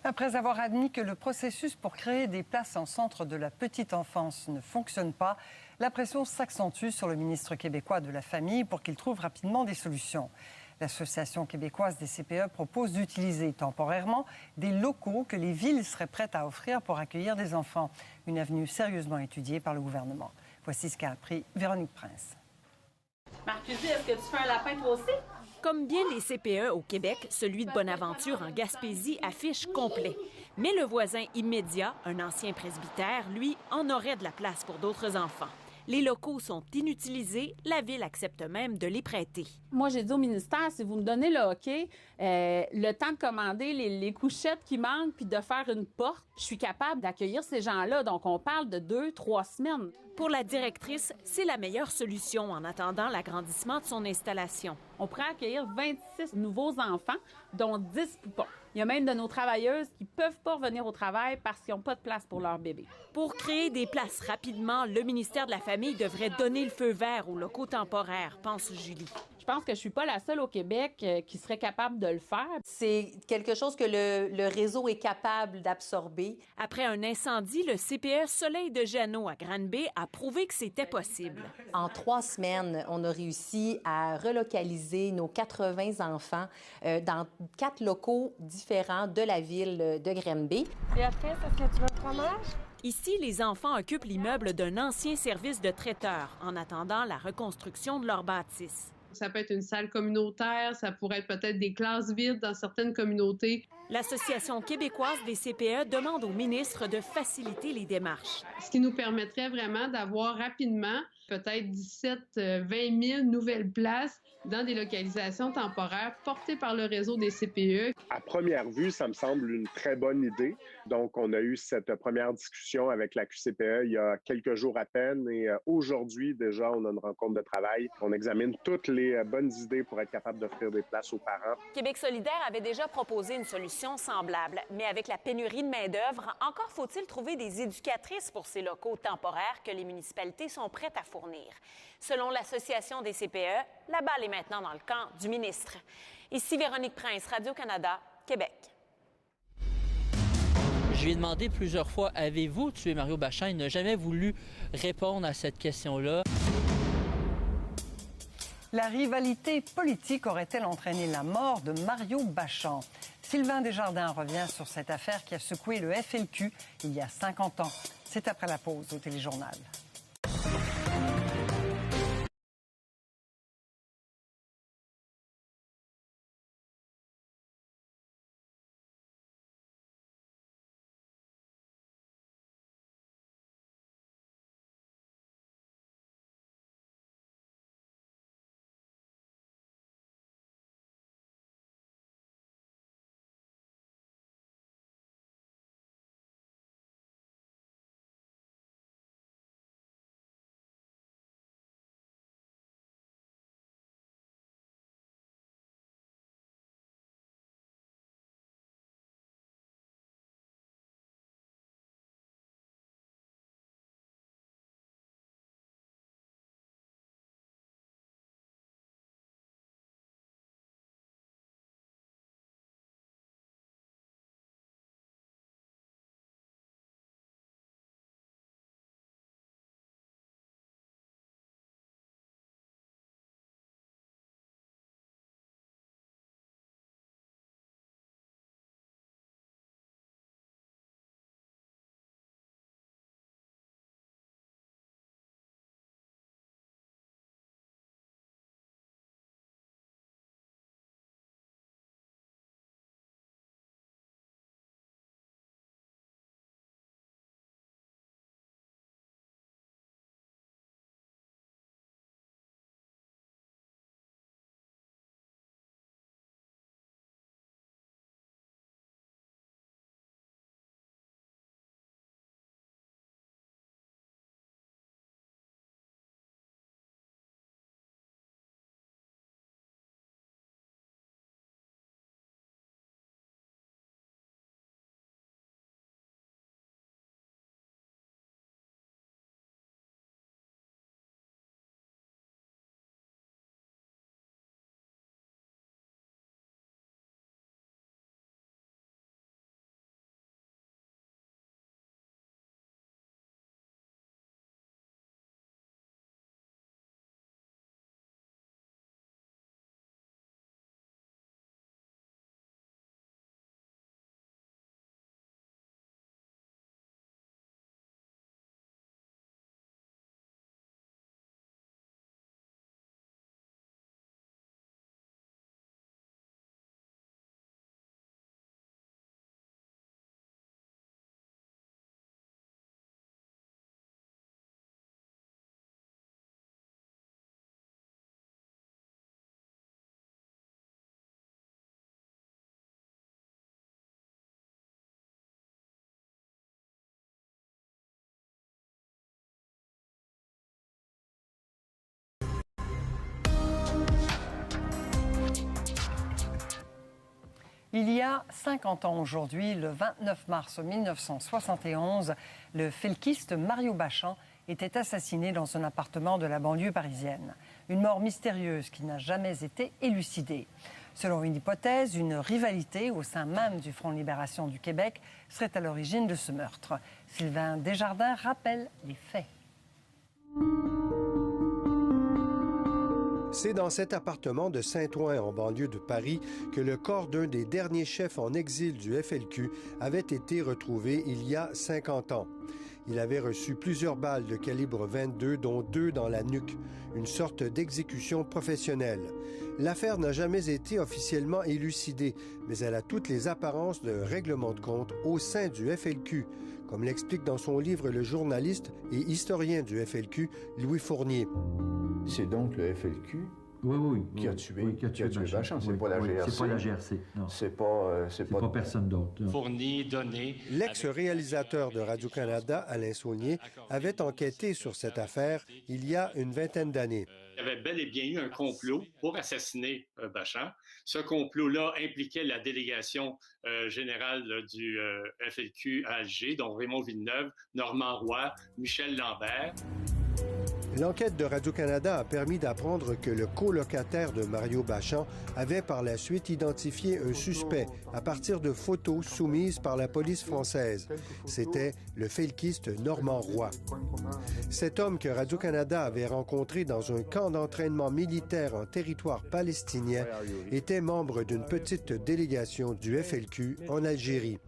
Après avoir admis que le processus pour créer des places en centre de la petite enfance ne fonctionne pas, la pression s'accentue sur le ministre québécois de la Famille pour qu'il trouve rapidement des solutions. L'Association québécoise des CPE propose d'utiliser temporairement des locaux que les villes seraient prêtes à offrir pour accueillir des enfants. Une avenue sérieusement étudiée par le gouvernement. Voici ce qu'a appris Véronique Prince. Marc-Cusie, est-ce que tu fais un lapin toi aussi? Comme bien les CPE au Québec, celui de Bonaventure en Gaspésie affiche complet. Mais le voisin immédiat, un ancien presbytère, lui, en aurait de la place pour d'autres enfants. Les locaux sont inutilisés, la Ville accepte même de les prêter. Moi, j'ai dit au ministère, si vous me donnez le hockey, le temps de commander les couchettes qui manquent puis de faire une porte, je suis capable d'accueillir ces gens-là. Donc, on parle de 2-3 semaines. Pour la directrice, c'est la meilleure solution en attendant l'agrandissement de son installation. On pourrait accueillir 26 nouveaux enfants, dont 10 poupons. Il y a même de nos travailleuses qui ne peuvent pas revenir au travail parce qu'ils n'ont pas de place pour leur bébé. Pour créer des places rapidement, le ministère de la Famille devrait donner le feu vert aux locaux temporaires, pense Julie. Je pense que je ne suis pas la seule au Québec qui serait capable de le faire. C'est quelque chose que le réseau est capable d'absorber. Après un incendie, le CPE Soleil de Jeannot à Granby a prouvé que c'était possible. En 3 semaines, on a réussi à relocaliser nos 80 enfants dans 4 locaux différents de la ville de Granby. Et après, est-ce que tu veux un fromage? Ici, les enfants occupent l'immeuble d'un ancien service de traiteur en attendant la reconstruction de leur bâtisse. Ça peut être une salle communautaire, ça pourrait être peut-être des classes vides dans certaines communautés. L'Association québécoise des CPE demande au ministre de faciliter les démarches. Ce qui nous permettrait vraiment d'avoir rapidement peut-être 17-20 000 nouvelles places dans des localisations temporaires portées par le réseau des CPE. À première vue, ça me semble une très bonne idée. Donc, on a eu cette première discussion avec la QCPE il y a quelques jours à peine et aujourd'hui, déjà, on a une rencontre de travail. On examine toutes les bonnes idées pour être capable d'offrir des places aux parents. Québec solidaire avait déjà proposé une solution semblable, mais avec la pénurie de main-d'œuvre, encore faut-il trouver des éducatrices pour ces locaux temporaires que les municipalités sont prêtes à fournir. Selon l'Association des CPE, la balle est maintenant dans le camp du ministre. Ici Véronique Prince, Radio-Canada, Québec. Je lui ai demandé plusieurs fois, avez-vous tué Mario Bachand? Il n'a jamais voulu répondre à cette question-là. La rivalité politique aurait-elle entraîné la mort de Mario Bachand? Sylvain Desjardins revient sur cette affaire qui a secoué le FLQ il y a 50 ans. C'est après la pause au Téléjournal. Il y a 50 ans aujourd'hui, le 29 mars 1971, le felkiste Mario Bachand était assassiné dans un appartement de la banlieue parisienne. Une mort mystérieuse qui n'a jamais été élucidée. Selon une hypothèse, une rivalité au sein même du Front de libération du Québec serait à l'origine de ce meurtre. Sylvain Desjardins rappelle les faits. C'est dans cet appartement de Saint-Ouen, en banlieue de Paris, que le corps d'un des derniers chefs en exil du FLQ avait été retrouvé il y a 50 ans. Il avait reçu plusieurs balles de calibre 22, dont 2 dans la nuque, une sorte d'exécution professionnelle. L'affaire n'a jamais été officiellement élucidée, mais elle a toutes les apparences d'un règlement de compte au sein du FLQ, comme l'explique dans son livre le journaliste et historien du FLQ, Louis Fournier. C'est donc le FLQ qui a tué Bachand. C'est pas la GRC. C'est pas la GRC, non. C'est pas personne d'autre. Fourni, donné. L'ex-réalisateur de Radio-Canada, Alain Saulnier, avait enquêté sur cette affaire il y a une vingtaine d'années. Il y avait bel et bien eu un complot pour assassiner Bachand. Ce complot-là impliquait la délégation générale du FLQ à Alger, dont Raymond Villeneuve, Normand Roy, Michel Lambert. L'enquête de Radio-Canada a permis d'apprendre que le colocataire de Mario Bachand avait par la suite identifié un suspect à partir de photos soumises par la police française. C'était le felkiste Normand Roy. Cet homme que Radio-Canada avait rencontré dans un camp d'entraînement militaire en territoire palestinien était membre d'une petite délégation du FLQ en Algérie.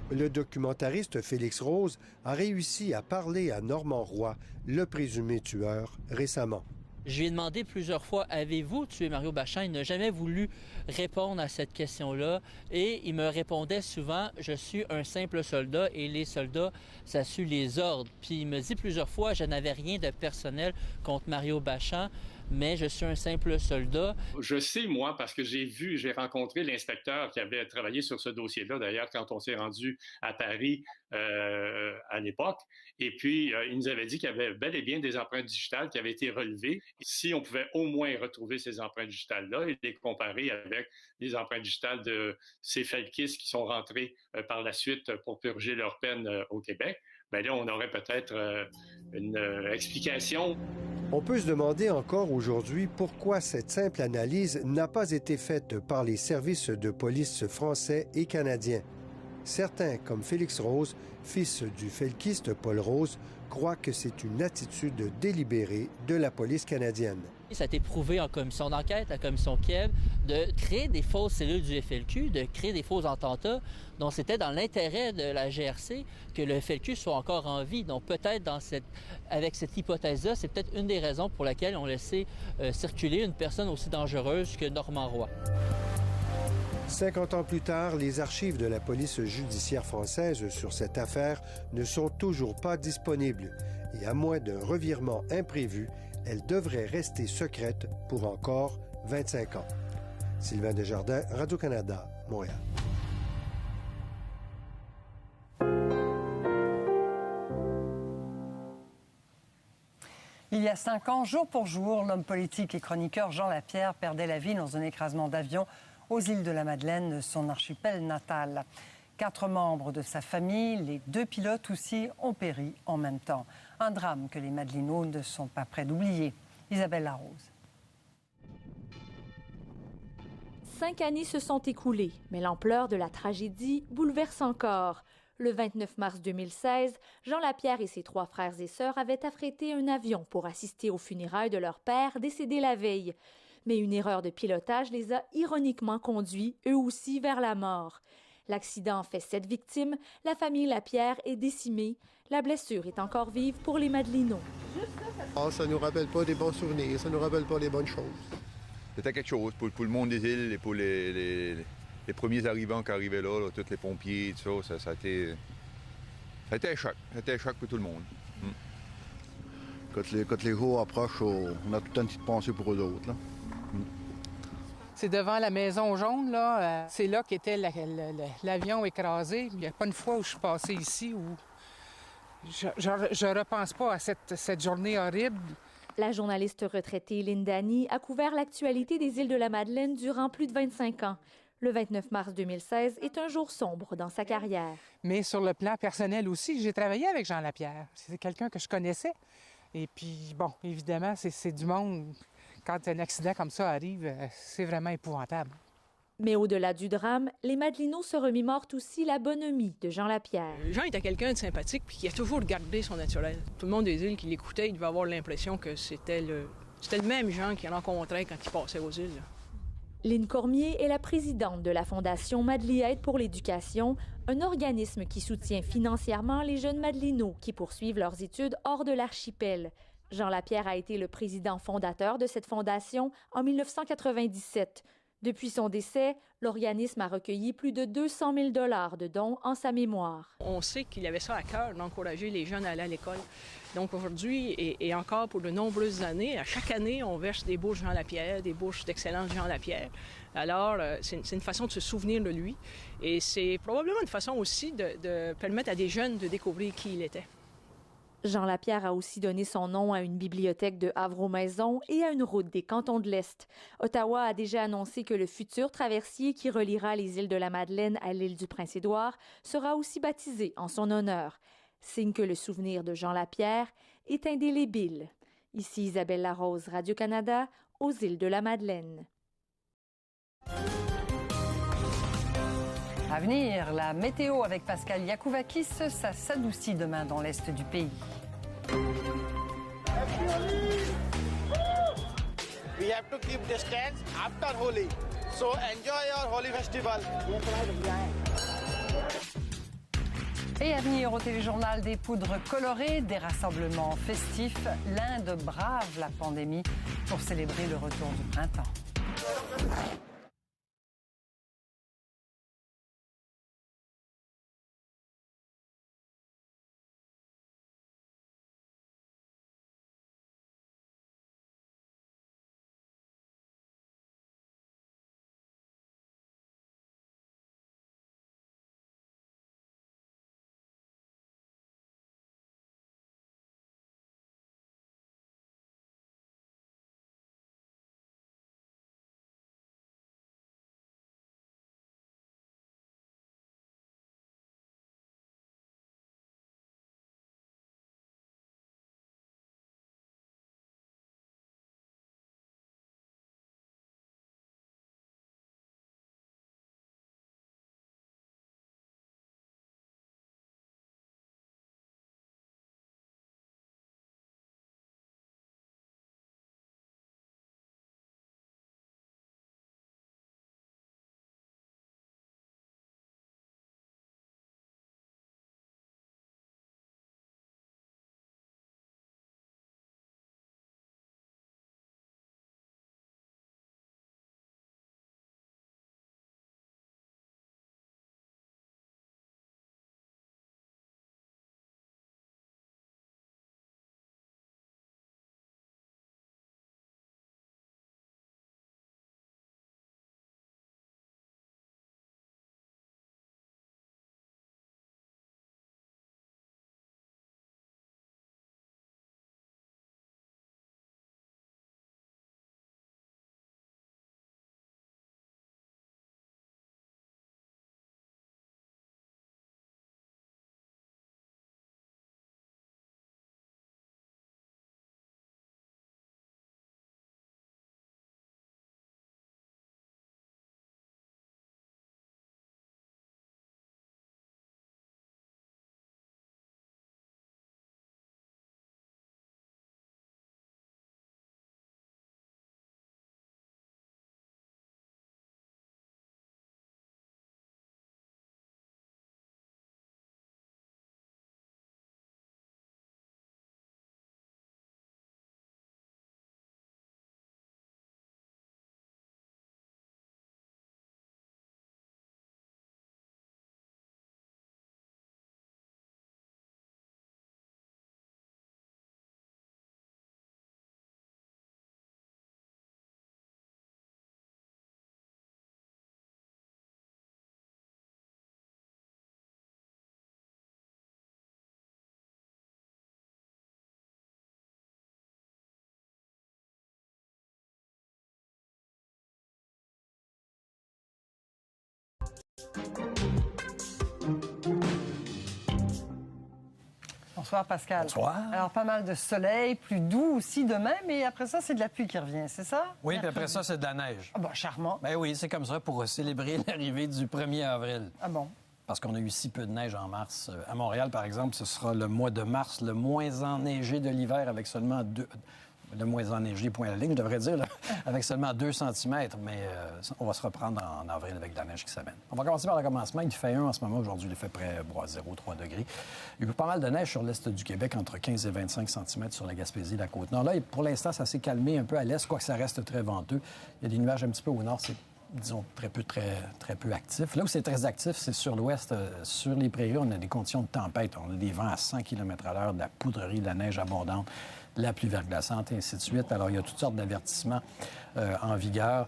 Le documentariste Félix Rose a réussi à parler à Normand Roy, le présumé tueur, récemment. Je lui ai demandé plusieurs fois, avez-vous tué Mario Bachand? Il n'a jamais voulu répondre à cette question-là et il me répondait souvent, je suis un simple soldat et les soldats, ça suit les ordres. Puis il me dit plusieurs fois, je n'avais rien de personnel contre Mario Bachand, mais je suis un simple soldat. Je sais, moi, parce que j'ai rencontré l'inspecteur qui avait travaillé sur ce dossier-là, d'ailleurs, quand on s'est rendu à Paris à l'époque. Et puis, il nous avait dit qu'il y avait bel et bien des empreintes digitales qui avaient été relevées. Si on pouvait au moins retrouver ces empreintes digitales-là et les comparer avec les empreintes digitales de ces felkistes qui sont rentrés par la suite pour purger leur peine au Québec, bien là, on aurait peut-être une explication. On peut se demander encore aujourd'hui pourquoi cette simple analyse n'a pas été faite par les services de police français et canadiens. Certains, comme Félix Rose, fils du felkiste Paul Rose, croient que c'est une attitude délibérée de la police canadienne. Ça a été prouvé en commission d'enquête, la commission Kiev, de créer des fausses cellules du FLQ, de créer des faux attentats. Donc c'était dans l'intérêt de la GRC que le FLQ soit encore en vie. Donc peut-être avec cette hypothèse-là, c'est peut-être une des raisons pour laquelle on laissait circuler une personne aussi dangereuse que Normand Roy. 50 ans plus tard, les archives de la police judiciaire française sur cette affaire ne sont toujours pas disponibles. Et à moins d'un revirement imprévu, elle devrait rester secrète pour encore 25 ans. Sylvain Desjardins, Radio-Canada, Montréal. Il y a 5 ans, jour pour jour, l'homme politique et chroniqueur Jean Lapierre perdait la vie dans un écrasement d'avion aux îles de la Madeleine, son archipel natal. 4 membres de sa famille, les 2 pilotes aussi, ont péri en même temps. Un drame que les Madelinots ne sont pas prêts d'oublier. Isabelle Larose. 5 années se sont écoulées, mais l'ampleur de la tragédie bouleverse encore. Le 29 mars 2016, Jean Lapierre et ses 3 frères et sœurs avaient affrété un avion pour assister aux funérailles de leur père décédé la veille. Mais une erreur de pilotage les a ironiquement conduits, eux aussi, vers la mort. L'accident fait 7 victimes, la famille Lapierre est décimée. La blessure est encore vive pour les Madelinots. Ça ne nous rappelle pas des bons souvenirs, ça ne nous rappelle pas les bonnes choses. C'était quelque chose pour le monde des îles et pour les premiers arrivants qui arrivaient là, tous les pompiers, tout ça, ça a été un choc. C'était un choc pour tout le monde. Quand les jours approchent, on a tout un petit pensée pour eux autres. Là. C'est devant la Maison Jaune, là. C'est là qu'était l'avion écrasé. Il n'y a pas une fois où je suis passé ici où je repense pas à cette journée horrible. La journaliste retraitée Lynn Dany a couvert l'actualité des îles de la Madeleine durant plus de 25 ans. Le 29 mars 2016 est un jour sombre dans sa carrière. Mais sur le plan personnel aussi, j'ai travaillé avec Jean Lapierre. C'est quelqu'un que je connaissais. Et puis, bon, évidemment, c'est du monde. Quand un accident comme ça arrive, c'est vraiment épouvantable. Mais au-delà du drame, les Madelinots se remémorent aussi la bonhomie de Jean Lapierre. Jean était quelqu'un de sympathique puis qui a toujours gardé son naturel. Tout le monde des îles qui l'écoutait, il devait avoir l'impression que c'était le même Jean qu'il rencontrait quand il passait aux îles. Lynne Cormier est la présidente de la Fondation Madeliaide pour l'éducation, un organisme qui soutient financièrement les jeunes Madelinots qui poursuivent leurs études hors de l'archipel. Jean Lapierre a été le président fondateur de cette fondation en 1997. Depuis son décès, l'organisme a recueilli plus de 200 000 $ de dons en sa mémoire. On sait qu'il avait ça à cœur d'encourager les jeunes à aller à l'école. Donc aujourd'hui, et encore pour de nombreuses années, à chaque année, on verse des bourses Jean Lapierre, des bourses d'excellence Jean Lapierre. Alors, c'est une façon de se souvenir de lui. Et c'est probablement une façon aussi de permettre à des jeunes de découvrir qui il était. Jean Lapierre a aussi donné son nom à une bibliothèque de Havre-aux-Maisons et à une route des cantons de l'Est. Ottawa a déjà annoncé que le futur traversier qui reliera les îles de la Madeleine à l'île du Prince-Édouard sera aussi baptisé en son honneur. Signe que le souvenir de Jean Lapierre est indélébile. Ici Isabelle Larose, Radio-Canada, aux îles de la Madeleine. À venir, la météo avec Pascal Yakouvakis, ça s'adoucit demain dans l'est du pays. We have to keep distance after Holi. So enjoy your Holi festival. Et à venir au téléjournal, des poudres colorées, des rassemblements festifs. L'Inde brave la pandémie pour célébrer le retour du printemps. Bonsoir Pascal. Bonsoir. Alors pas mal de soleil, plus doux aussi demain, mais après ça c'est de la pluie qui revient, c'est ça? Oui, puis après ça c'est de la neige. Ah bon, charmant. Ben oui, c'est comme ça pour célébrer l'arrivée du 1er avril. Ah bon? Parce qu'on a eu si peu de neige en mars. À Montréal, par exemple, ce sera le mois de mars, le moins enneigé de l'hiver avec seulement le moins enneigé, point à la ligne, je devrais dire, là, avec seulement 2 cm, mais on va se reprendre en avril avec de la neige qui s'amène. On va commencer par le commencement. Il fait 1 en ce moment. Aujourd'hui, il fait près à 0,3 degrés. Il y a eu pas mal de neige sur l'est du Québec, entre 15 et 25 cm sur la Gaspésie et la Côte-Nord. Là, pour l'instant, ça s'est calmé un peu à l'est, quoique ça reste très venteux. Il y a des nuages un petit peu au nord. C'est disons, très peu actif. Là où c'est très actif, c'est sur l'ouest. Sur les prairies, on a des conditions de tempête. On a des vents à 100 km/h, de la poudrerie, de la neige abondante, de la pluie verglaçante, et ainsi de suite. Alors, il y a toutes sortes d'avertissements en vigueur.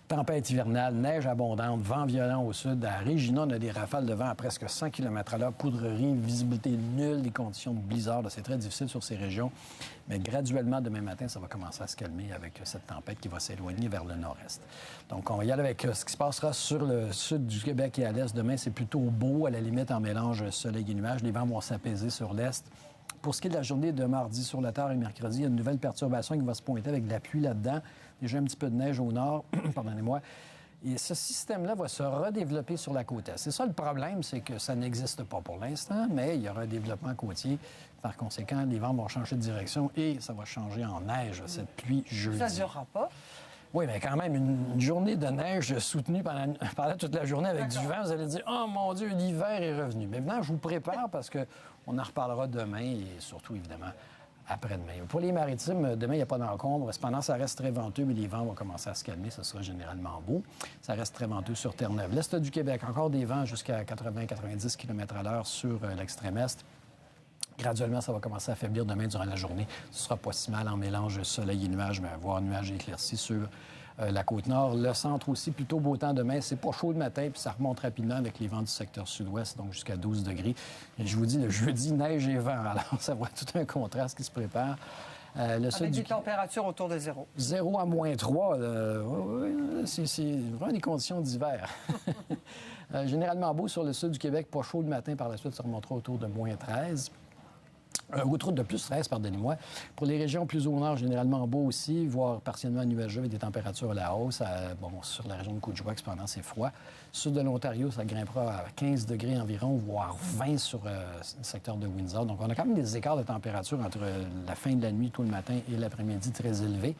Tempête hivernale, neige abondante, vent violent au sud. À Regina, on a des rafales de vent à presque 100 km/h, poudrerie, visibilité nulle, des conditions de blizzard. C'est très difficile sur ces régions. Mais graduellement, demain matin, ça va commencer à se calmer avec cette tempête qui va s'éloigner vers le nord-est. Donc, on va y aller avec ce qui se passera sur le sud du Québec et à l'est. Demain, c'est plutôt beau, à la limite en mélange soleil et nuages. Les vents vont s'apaiser sur l'est. Pour ce qui est de la journée de mardi sur la Terre et mercredi, il y a une nouvelle perturbation qui va se pointer avec de la pluie là-dedans. Déjà un petit peu de neige au nord, pardonnez-moi. Et ce système-là va se redévelopper sur la côte est. C'est ça le problème, c'est que ça n'existe pas pour l'instant, mais il y aura un développement côtier. Par conséquent, les vents vont changer de direction et ça va changer en neige, cette pluie jeudi. Ça ne durera pas? Oui, mais quand même, une journée de neige soutenue pendant toute la journée avec du vent, vous allez dire « Oh mon Dieu, l'hiver est revenu ». Mais maintenant, je vous prépare parce qu'on en reparlera demain et surtout, évidemment, après-demain. Pour les maritimes, demain, il n'y a pas d'encombre. Cependant, ça reste très venteux, mais les vents vont commencer à se calmer. Ce sera généralement beau. Ça reste très venteux sur Terre-Neuve. L'est du Québec, encore des vents jusqu'à 80-90 km/h sur l'extrême est. Graduellement, ça va commencer à affaiblir demain durant la journée. Ce ne sera pas si mal en mélange soleil et nuages, mais voire nuages éclaircis sur la Côte-Nord. Le centre aussi, plutôt beau temps demain. C'est pas chaud le matin, puis ça remonte rapidement avec les vents du secteur sud-ouest, donc jusqu'à 12 degrés. Et je vous dis, le jeudi, neige et vent. Alors, ça va être tout un contraste qui se prépare. Avec des températures autour de 0. 0 à -3, c'est vraiment des conditions d'hiver. Généralement beau sur le sud du Québec, pas chaud le matin. Par la suite, ça remontera autour de -13. Outre de plus 13, pardonnez-moi. Pour les régions plus au nord, généralement beau aussi, voire partiellement nuageux avec des températures à la hausse. Sur la région de Coujouac, cependant, c'est froid. Sud de l'Ontario, ça grimpera à 15 degrés environ, voire 20 sur le secteur de Windsor. Donc, on a quand même des écarts de température entre la fin de la nuit, tôt le matin, et l'après-midi très élevés.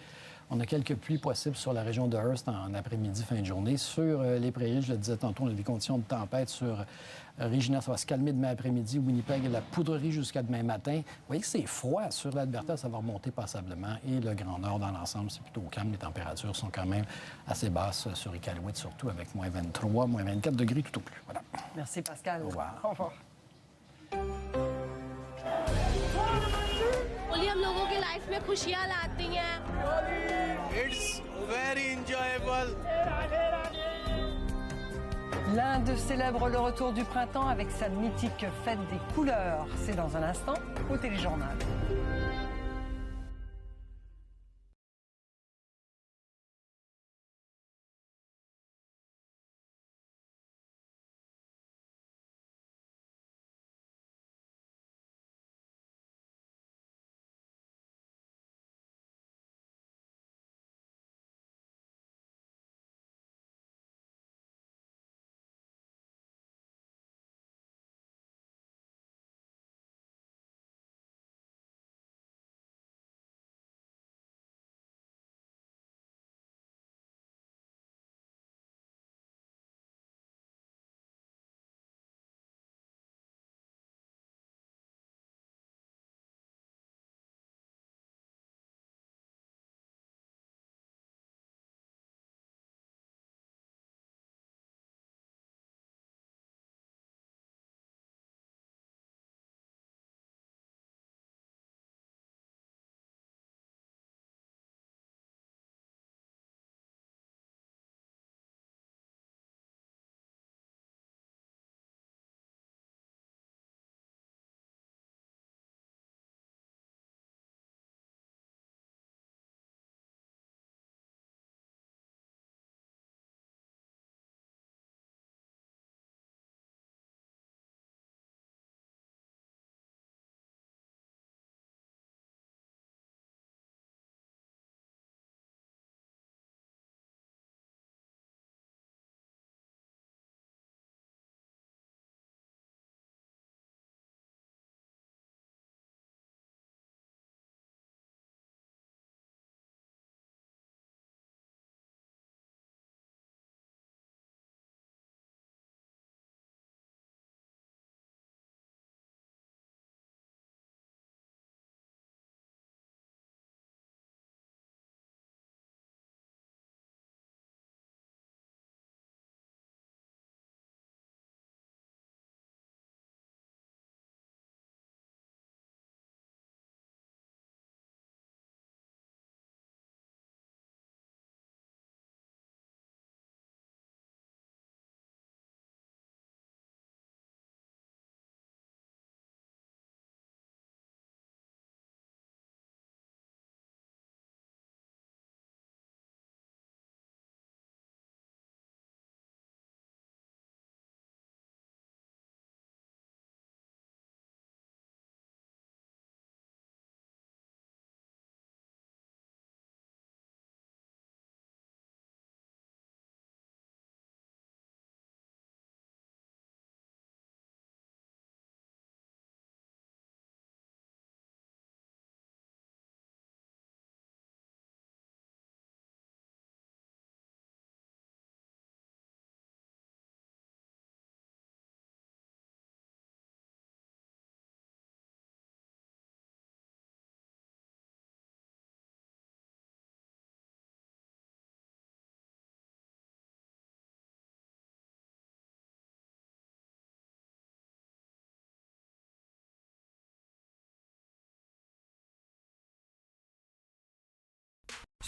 On a quelques pluies possibles sur la région de Hearst en après-midi, fin de journée. Sur les prairies, je le disais tantôt, on a des conditions de tempête. Sur Regina, ça va se calmer demain après-midi. Winnipeg, il y a de la poudrerie jusqu'à demain matin. Vous voyez que c'est froid. Sur l'Alberta, ça va remonter passablement. Et le Grand Nord, dans l'ensemble, c'est plutôt calme. Les températures sont quand même assez basses sur Iqaluit, surtout avec -23, -24 degrés tout au plus. Voilà. Merci, Pascal. Au revoir. Au revoir. Holi हम लोगों की लाइफ में खुशियाँ लाती हैं। It's very enjoyable. L'Inde célèbre le retour du printemps avec sa mythique fête des couleurs. C'est dans un instant au Téléjournal.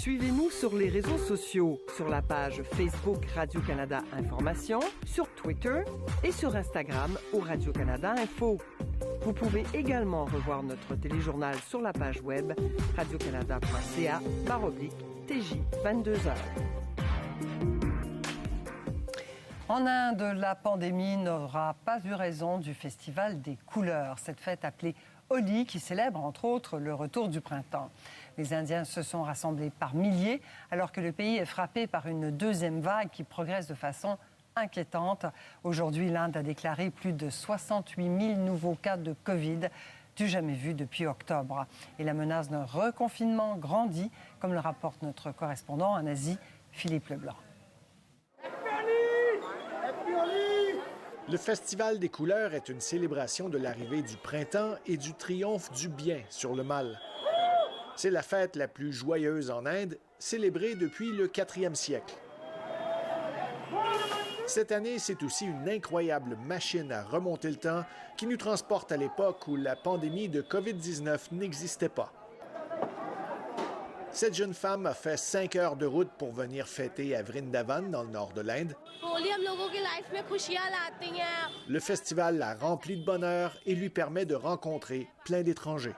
Suivez-nous sur les réseaux sociaux, sur la page Facebook Radio-Canada Information, sur Twitter et sur Instagram au Radio-Canada Info. Vous pouvez également revoir notre téléjournal sur la page web radiocanada.ca/TJ 22h. En Inde, la pandémie n'aura pas eu raison du Festival des couleurs, cette fête appelée Holi qui célèbre entre autres le retour du printemps. Les Indiens se sont rassemblés par milliers alors que le pays est frappé par une deuxième vague qui progresse de façon inquiétante. Aujourd'hui, l'Inde a déclaré plus de 68 000 nouveaux cas de Covid, du jamais vu depuis octobre. Et la menace d'un reconfinement grandit, comme le rapporte notre correspondant en Asie, Philippe Leblanc. Le Festival des couleurs est une célébration de l'arrivée du printemps et du triomphe du bien sur le mal. C'est la fête la plus joyeuse en Inde, célébrée depuis le 4e siècle. Cette année, c'est aussi une incroyable machine à remonter le temps qui nous transporte à l'époque où la pandémie de COVID-19 n'existait pas. Cette jeune femme a fait 5 heures de route pour venir fêter à Vrindavan, dans le nord de l'Inde. Le festival la remplit de bonheur et lui permet de rencontrer plein d'étrangers.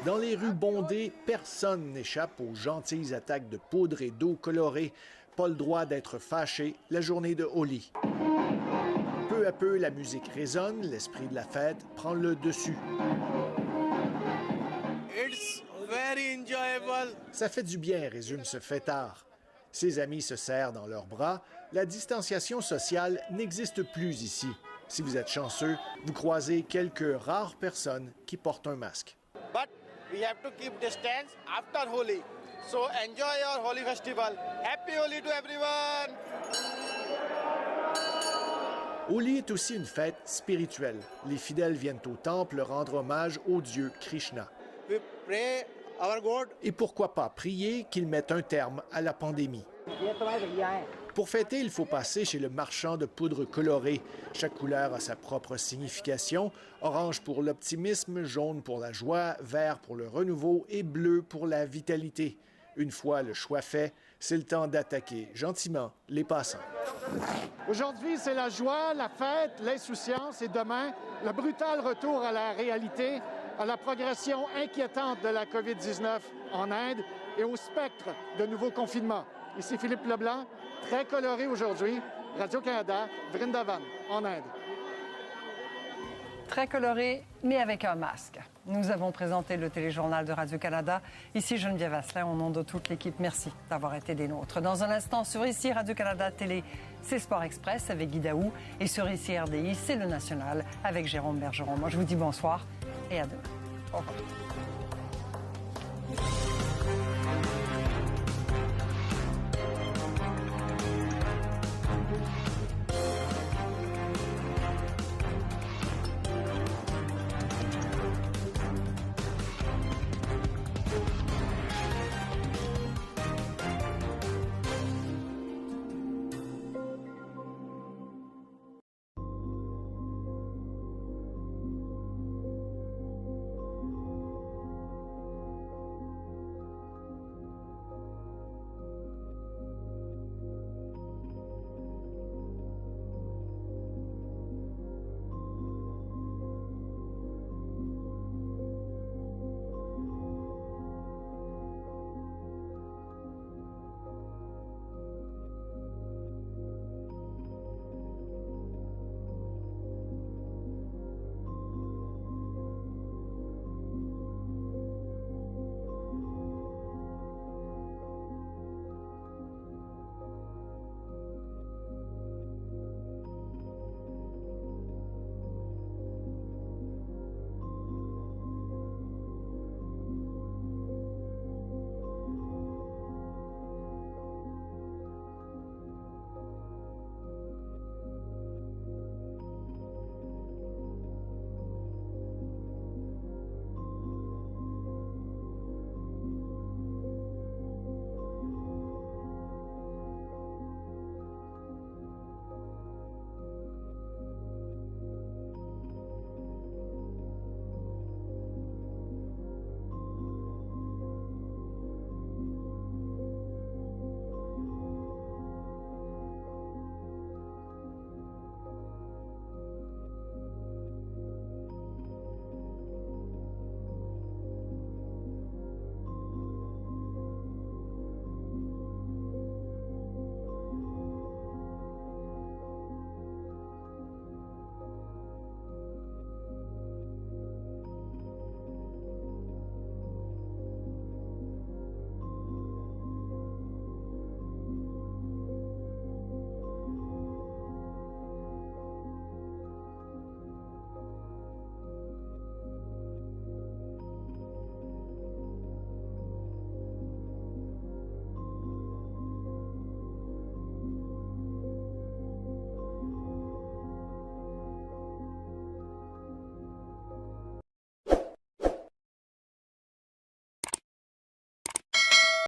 Dans les rues bondées, personne n'échappe aux gentilles attaques de poudre et d'eau colorée. Pas le droit d'être fâché la journée de Holi. Peu à peu, la musique résonne, l'esprit de la fête prend le dessus. Very enjoyable. Ça fait du bien, résume ce fêtard. Ses amis se serrent dans leurs bras. La distanciation sociale n'existe plus ici. Si vous êtes chanceux, vous croisez quelques rares personnes qui portent un masque. But we have to keep distance after Holi. So enjoy your Holi festival. Happy Holi to everyone. Holi est aussi une fête spirituelle. Les fidèles viennent au temple rendre hommage au dieu Krishna. We pray our God. Et pourquoi pas prier qu'il mette un terme à la pandémie. Pour fêter, il faut passer chez le marchand de poudre colorée. Chaque couleur a sa propre signification. Orange pour l'optimisme, jaune pour la joie, vert pour le renouveau et bleu pour la vitalité. Une fois le choix fait, c'est le temps d'attaquer gentiment les passants. Aujourd'hui, c'est la joie, la fête, l'insouciance et demain, le brutal retour à la réalité, à la progression inquiétante de la COVID-19 en Inde et au spectre de nouveaux confinements. Ici Philippe Leblanc, très coloré aujourd'hui, Radio-Canada, Vrindavan, en Inde. Très coloré, mais avec un masque. Nous avons présenté le téléjournal de Radio-Canada. Ici Geneviève Asselin, au nom de toute l'équipe, merci d'avoir été des nôtres. Dans un instant, sur ici Radio-Canada Télé, c'est Sport Express avec Guy Daou. Et sur ici RDI, c'est le National avec Jérôme Bergeron. Moi, je vous dis bonsoir et à demain. Au revoir.